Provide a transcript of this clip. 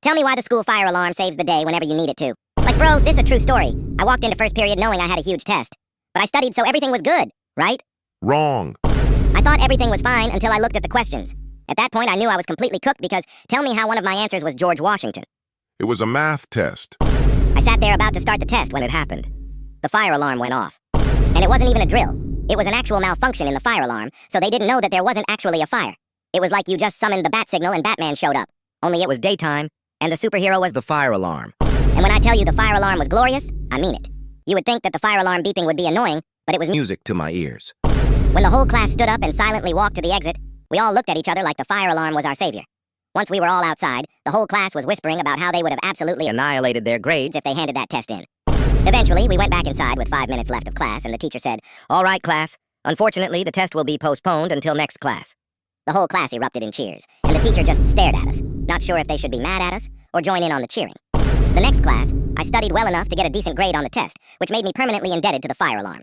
Tell me why the school fire alarm saves the day whenever you need it to. Like, bro, this is a true story. I walked into first period knowing I had a huge test. But I studied so everything was good, right? Wrong. I thought everything was fine until I looked at the questions. At that point, I knew I was completely cooked because tell me how one of my answers was George Washington. It was a math test. I sat there about to start the test when it happened. The fire alarm went off. And it wasn't even a drill. It was an actual malfunction in the fire alarm, so they didn't know that there wasn't actually a fire. It was like you just summoned the bat signal and Batman showed up. Only it was daytime, and the superhero was the fire alarm. And when I tell you the fire alarm was glorious, I mean it. You would think that the fire alarm beeping would be annoying, but it was Music to my ears. When the whole class stood up and silently walked to the exit, we all looked at each other like the fire alarm was our savior. Once we were all outside, the whole class was whispering about how they would have absolutely annihilated their grades if they handed that test in. Eventually, we went back inside with 5 minutes left of class, and the teacher said, "All right, class. Unfortunately, the test will be postponed until next class." The whole class erupted in cheers, and the teacher just stared at us, not sure if they should be mad at us or join in on the cheering. The next class, I studied well enough to get a decent grade on the test, which made me permanently indebted to the fire alarm.